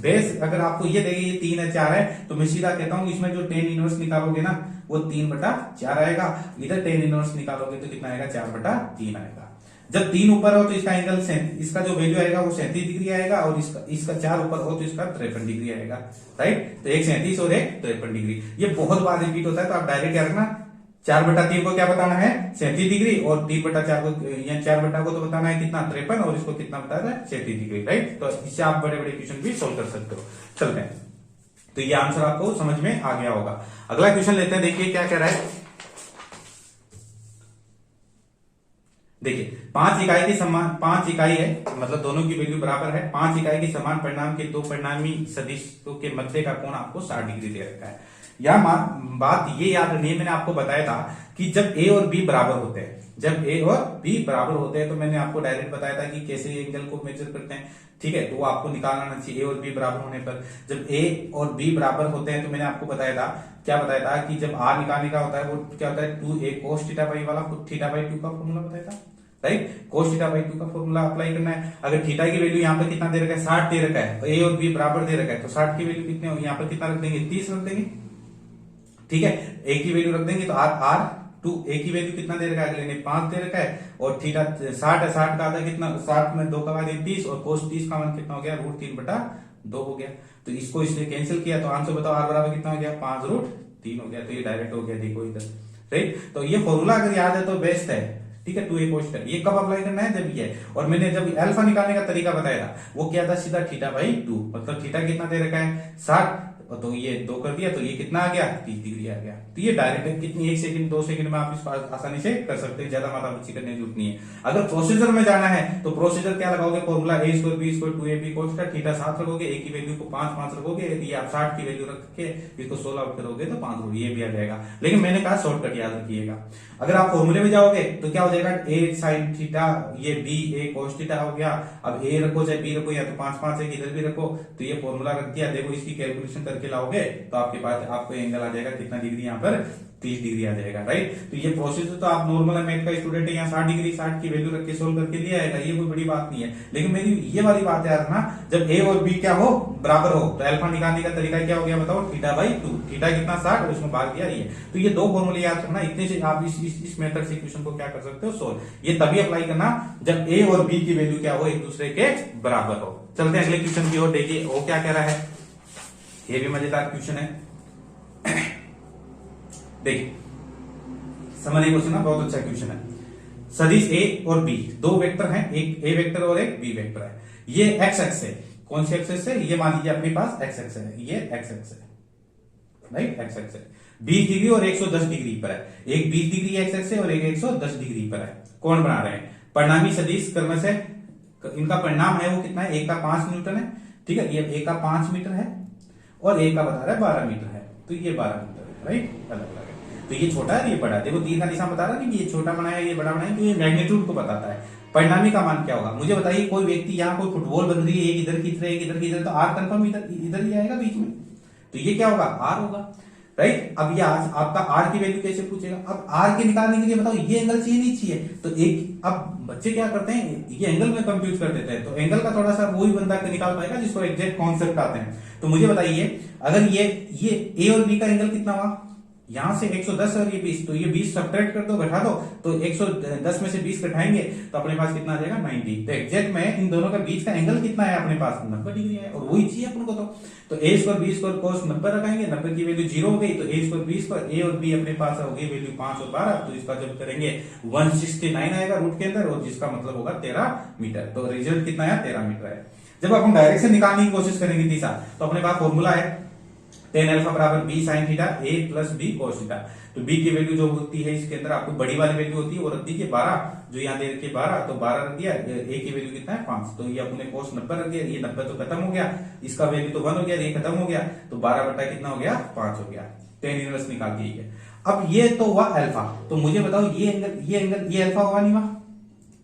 बेस अगर आपको ये देगा ये 3 है 4 है, तो मैं सीधा कहता हूं इसमें जो टेन इनवर्स निकालोगे ना वो 3/4 आएगा। इधर टेन इनवर्स निकालोगे तो कितना आएगा, 4/3 आएगा। जब 3 ऊपर हो तो इसका एंगल, इसका जो वैल्यू आएगा वो 37 डिग्री आएगा, और इसका 4 ऊपर हो तो इसका 53 डिग्री आएगा। राइट, तो एक 37 और एक 53 डिग्री। ये बहुत बार रिपीट होता है, तो आप डायरेक्ट क्या रखना, 4/3 को क्या बताना है, 37 डिग्री, और 3/4 को या 4 को तो बताना है कितना, 53, और इसको कितना बताना है, 37 डिग्री। राइट, तो इससे आप बड़े बड़े क्वेश्चन भी सोल्व कर सकते हो। चलते हैं, तो ये आंसर आपको समझ में आ गया होगा। अगला क्वेश्चन लेते हैं, देखिए क्या कह रहा है। देखिए 5 इकाई के समान, 5 इकाई है मतलब दोनों की वैल्यू बराबर है। 5 इकाई के समान परिणाम के दो परिणामी सदिशों के मध्य का कोण आपको 60 डिग्री दे रखा है। यह बात ये याद रखनी है, मैंने आपको बताया था कि जब ए और बी बराबर होते हैं, जब ए और बी बराबर होते हैं, तो मैंने आपको डायरेक्ट बताया था कि कैसे एंगल को मेजर करते हैं। ठीक है, तो वो आपको निकालना आना चाहिए। ए और बी बराबर होने पर, जब ए और बी बराबर होते हैं, तो मैंने आपको बताया था, क्या बताया था कि जब आर निकालने का होता है वो क्या होता है, 2a cos थीटा बाई वाला थीटा बाई 2 का फॉर्मूला बताया था। राइट, cos थीटा बाई 2 का फॉर्मूला अप्लाई करना है। अगर थीटा की वैल्यू यहाँ पर कितना दे रखा है, 60 दे रखा है, ए और बी बराबर दे रखा है, तो 60 की वैल्यू कितने होगी, यहाँ पर कितना रख देंगे, 30 रख देंगे। ठीक है, ए की वैल्यू रख देंगे, तो आर 2, ए की वैल्यू कितना दे रखा है, अगले ने 5 दे रखा है, और थीटा 60 है, 60 का आधा कितना, 60 में 2 का आधा 30, और cos 30 का मान कितना हो गया, √3/2 हो गया। तो इसको इसने कैंसिल किया, तो आंसर बताओ आर बराबर कितना हो गया, 5√3 हो गया। तो ये डायरेक्ट हो गया, देखो इधर। राइट, तो ये फॉर्मूला अगर याद है तो बेस्ट है। ठीक है, 2a cos थीटा, ये कब अप्लाई करना है, जब ये, और मैंने जब अल्फा निकालने का तरीका बताया था वो क्या था, सीधा थीटा बाई 2, मतलब थीटा कितना दे रखा है, 60, तो ये 2 कर दिया, तो ये कितना आ गया, 30 डिग्री आ गया। तो ये डायरेक्ट कितनी, 1 सेकंड 2 सेकंड में आप इसको आसानी से कर सकते हैं, ज्यादा माथापच्ची करने की जरूरत नहीं है। अगर प्रोसीजर में जाना है तो प्रोसीजर क्या लगाओगे, formula a² b² 2ab cos theta, theta 7 रखोगे, a की वैल्यू को 5 रखोगे, यदि आप 60 की वैल्यू रख के इसको 16 करोगे तो 5 ये भी आ जाएगा। लेकिन मैंने कहा शॉर्टकट याद रखिएगा। अगर आप फॉर्मूले में जाओगे तो क्या हो जाएगा, a sin थीटा, ये b a cos थीटा हो गया। अब a रखो चाहे b रखो, या तो 5 है, इधर भी रखो, तो ये फॉर्मूला रख दिया। देखो इसकी कैलकुलेशन करके लाओगे तो आपके पास आपको एंगल आ जाएगा कितना डिग्री, यहाँ पर 30 डिग्री आ जाएगा। राइट, तो ये प्रोसेस तो आप नॉर्मल मैथ का स्टूडेंट है, यहाँ 60 डिग्री 60 की वैल्यू रख के सोल्व करके लिया आएगा, ये कोई बड़ी बात नहीं है। लेकिन मेरी ये वाली बात याद रखना, जब ए और बी क्या हो, बराबर हो, तो अल्फा निकालने का तरीका क्या हो गया बताओ, थीटा बाई 2, थीटा कितना 60 और उसमें भाग दिया ये। तो ये 2 फॉर्मूले याद रखना, इतने से आप इस मेथड से क्वेश्चन को क्या कर सकते हो, सोल्व। ये तभी अप्लाई करना जब ए और बी की वैल्यू क्या हो, एक दूसरे के बराबर हो। चलते हैं अगले क्वेश्चन की ओर, देखिए वो क्या कह रहा है। ये भी मजेदार क्वेश्चन है, देखिए समझिए क्वेश्चन है, बहुत अच्छा क्वेश्चन है। सदिश ए और बी, 2 वेक्टर हैं, एक ए वेक्टर और एक बी वेक्टर है। ये एक्स एक्स है, कौन सी एक्सेस है, ये मान लीजिए अपने पास एक्स एक्स है, ये एक्स एक्स है। राइट, एक्स एक्स है, 20 डिग्री और 110 डिग्री पर है। एक 20 डिग्री एक्स एक्स है और एक 110 डिग्री पर है। कौन बना रहे हैं, परिणामी सदिश करने से इनका परिणाम है वो कितना है, एक का 5 न्यूटन है। ठीक है, ये एक का 5 मीटर है और एक का बता रहा है 12 मीटर है, तो ये 12 मीटर है। राइट, अलग अलग है, तो ये छोटा है ये बड़ा है। देखो तीर का निशान बता रहा है कि ये छोटा बनाया ये बड़ा बनाया, तो ये मैग्नीट्यूड को बताता है। परिणामी का मान क्या होगा, मुझे बताइए। कोई व्यक्ति यहाँ कोई फुटबॉल बन रही है, एक इधर की तरह एक इधर की तरह, तो आर कंफर्म इधर ही आएगा बीच में, तो ये क्या होगा, आर होगा। राइट, अब ये आपका आर की वैल्यू कैसे पूछेगा, अब आर के निकालने के लिए बताओ ये एंगल चाहिए नहीं चाहिए, तो एक, अब बच्चे क्या करते हैं, ये एंगल में कंफ्यूज कर देते हैं। तो एंगल का थोड़ा सा वही बंदा निकाल पाएगा जिसको एग्जैक्ट कॉन्सेप्ट आते हैं। तो मुझे बताइए, अगर ये ए और बी का एंगल कितना हुआ, यहां से 110 और ये 20, तो ये 20 सब्ट्रैक्ट कर दो, घटा दो, तो 110 में से 20 घटाएंगे तो अपने पास कितना आ जाएगा, 90। तो एग्जैक्ट में इन दोनों का बीच का एंगल कितना है अपने पास, 90 डिग्री है, और वही चाहिए अपन को। तो a² b² cos 90 रखेंगे, 90 की वैल्यू 0 हो गई, तो a² b², ए और बी अपने पास हो गई वैल्यू 5 और 12, तो इसका जब करेंगे 169 आएगा रूट के अंदर, और जिसका मतलब होगा 13 मीटर। तो रिजल्ट कितना है, 13 मीटर है। जब अपन डायरेक्शन निकालने की कोशिश करेंगे दिशा, तो अपने पास फॉर्मूला है tan अल्फा बराबर b sin theta a plus b cos theta. तो b की वैल्यू जो होती है इसके अंदर आपको बड़ी वाली वैल्यू होती है, वो रख दीजिए 12, जो यहाँ दे रखी है 12, तो 12 रख दिया। a की वैल्यू कितना है 5, तो ये अपने cos 90 रख दिया, ये 90 तो खत्म हो गया, इसका वैल्यू तो 1 हो गया, ये खत्म हो गया, तो 12 बटा कितना हो गया, 5 हो गया। tan इनवर्स निकाल दिए। अब ये तो हुआ अल्फा, तो मुझे बताओ ये एंगल ये अल्फा हुआ नहीं हुआ,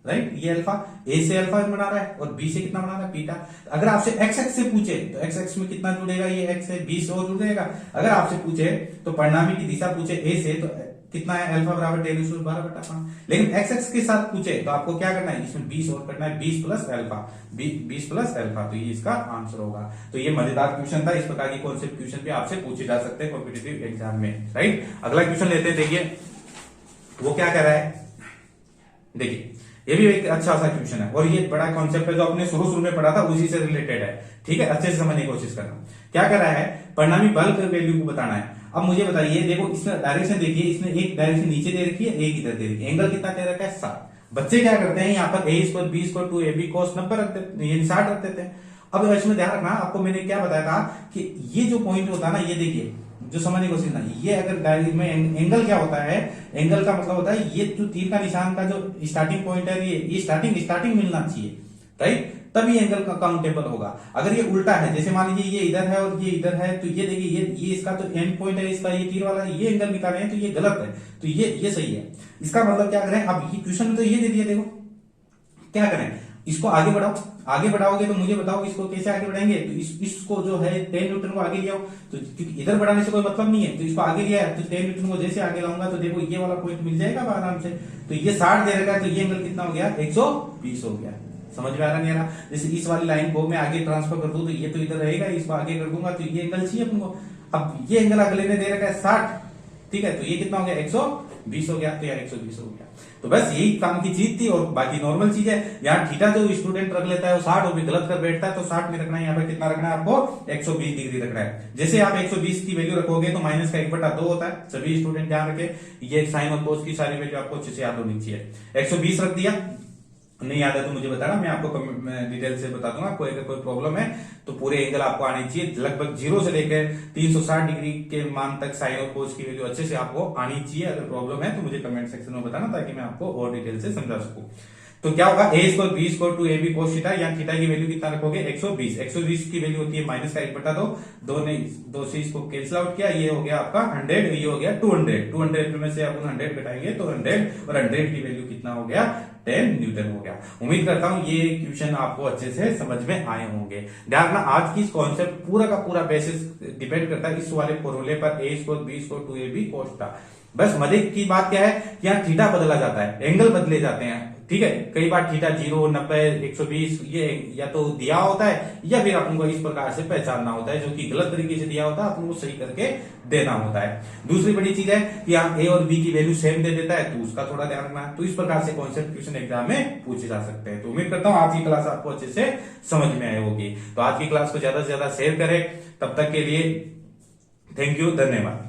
राइट, ये अल्फा, ए से अल्फा बना रहा है और बी से कितना बना रहा है, बीटा। अगर आपसे एक्स एक्स से पूछे तो एक्स एक्स में कितना जुड़ेगा, ये एक्स है, बी से और जुड़ जाएगा। अगर आपसे पूछे तो परिणामी की दिशा पूछे ए से, तो कितना है अल्फा बराबर 10⁻12/5। लेकिन एक्स एक्स के साथ पूछे तो आपको क्या करना है, इसमें 20 और करना है, 20 प्लस अल्फा, 20 प्लस अल्फा, तो ये इसका आंसर होगा। तो ये मजेदार क्वेश्चन था, इस प्रकार की कॉन्सेप्ट क्वेश्चन भी आपसे पूछे जा सकते हैं कॉम्पिटिटिव एग्जाम में, राइट। अगला क्वेश्चन लेते हैं, देखिए वो क्या कह रहा है। देखिए ये भी एक अच्छा सा क्वेश्चन है और ये बड़ा कॉन्सेप्ट है जो आपने शुरू में पढ़ा था, उसी से रिलेटेड है, ठीक है। अच्छे से समझने की कोशिश करना। क्या कर रहा है, परिणामी बल के वैल्यू को बताना है। अब मुझे बताइए, देखो इसमें डायरेक्शन देखिए, इसने एक डायरेक्शन नीचे दे रखी है, एक इधर दे रखी है, एंगल कितना दे रखा है 7। बच्चे क्या करते हैं, यहाँ पर a² b² 2ab cos 90 रख देते, ये 60 रख देते हैं। अब इसमें ध्यान रखना, आपको मैंने क्या बताया था कि ये जो पॉइंट होता है ना, ये देखिए जो समझने की कोशिश ना, ये अगर डायरेक्ट में एंगल क्या होता है, एंगल का मतलब होता है ये जो तीर का निशान का जो स्टार्टिंग पॉइंट है, ये स्टार्टिंग मिलना चाहिए, राइट, तभी एंगल का काउंटेबल होगा। अगर ये उल्टा है, जैसे मान लीजिए ये इधर है और ये इधर है, तो ये देखिए ये इसका तो एंड पॉइंट है, इसका ये तीर वाला ये एंगल निकाले हैं, तो ये गलत है, तो ये सही है। इसका मतलब क्या करें, अब ये क्वेश्चन में तो ये दे दिया, देखो क्या करें, इसको आगे बढ़ाओ, आगे बढ़ाओगे तो मुझे बताओ इसको कैसे आगे बढ़ाएंगे। तो इसको जो है 10 न्यूटन को आगे ले आओ, तो क्योंकि इधर बढ़ाने से कोई मतलब नहीं है, तो इसको आगे लिया है, तो 10 न्यूटन को जैसे आगे लाऊंगा तो देखो ये वाला पॉइंट मिल जाएगा आराम से। तो ये 60 दे रखा है, तो ये एंगल कितना हो गया, 120 हो गया। समझ में आ रहा नहीं आ रहा। जैसे इस वाली लाइन को मैं आगे ट्रांसफर कर दूं तो ये तो इधर रहेगा, इसको आगे कर दूंगा तो ये एंगल चाहिए अपन को। अब ये एंगल अगले ने दे रखा है 60, ठीक है, तो ये कितना हो गया 120 हो गया, तो यार 120 हो गया। तो बस यही काम की चीज थी और बाकी नॉर्मल चीज है। यहाँ थीटा जो स्टूडेंट रख लेता है वो 60 और भी गलत कर बैठता है, तो 60 में रखना है, यहाँ पे कितना रखना है आपको 120 डिग्री रखना है। जैसे आप 120 की वैल्यू रखोगे तो माइनस का 1/2 होता है, सभी स्टूडेंट ध्यान रखे, ये साइन और कोस की सारी वैल्यू आपको अच्छे से याद होनी चाहिए। 120 रख दिया, नहीं याद है तो मुझे बताना, मैं आपको डिटेल से बता दूंगा। कोई अगर कोई प्रॉब्लम है तो पूरे एंगल आपको आने चाहिए, लगभग 0 से लेकर 360 डिग्री के मान तक साइन और कोस की वैल्यू अच्छे से आपको आनी चाहिए। अगर प्रॉब्लम है तो मुझे कमेंट सेक्शन में बताना, ताकि मैं आपको और डिटेल से समझा सकूं। तो क्या होगा, a² b² 2ab cos theta, यहाँ थीटा की वैल्यू कितना रखोगे 120। 120 की वैल्यू होती है माइनस का 1/2, दो से इसको कैंसिल आउट किया, ये हो गया आपका 100, ये हो गया 200। 200 में से अपन 100 घटाएंगे तो 100, और 100 की वैल्यू कितना हो गया 10 न्यूटन हो गया। उम्मीद करता हूं ये क्वेश्चन आपको अच्छे से समझ में आए होंगे। ध्यान रखना, आज की इस कॉन्सेप्ट पूरा का पूरा बेसिस डिपेंड करता है इस वाले फॉर्मूले पर, a² b² 2ab cos theta. बस मजे की बात क्या है, यहाँ थीटा बदला जाता है, एंगल बदले जाते हैं, ठीक है। कई बार थीटा 0, 90, 120 ये या तो दिया होता है, या फिर अपन को इस प्रकार से पहचानना होता है, जो कि गलत तरीके से दिया होता है, अपन को सही करके देना होता है। दूसरी बड़ी चीज है कि यहाँ ए और बी की वैल्यू सेम दे देता है, तो उसका थोड़ा ध्यान रखना है। तो इस प्रकार से कॉन्सेप्ट क्वेश्चन एग्जाम में पूछे जा सकते हैं। तो उम्मीद करता हूँ आज की क्लास आपको अच्छे से समझ में आई होगी। तो आज की क्लास को ज्यादा से ज्यादा शेयर करें। तब तक के लिए थैंक यू, धन्यवाद।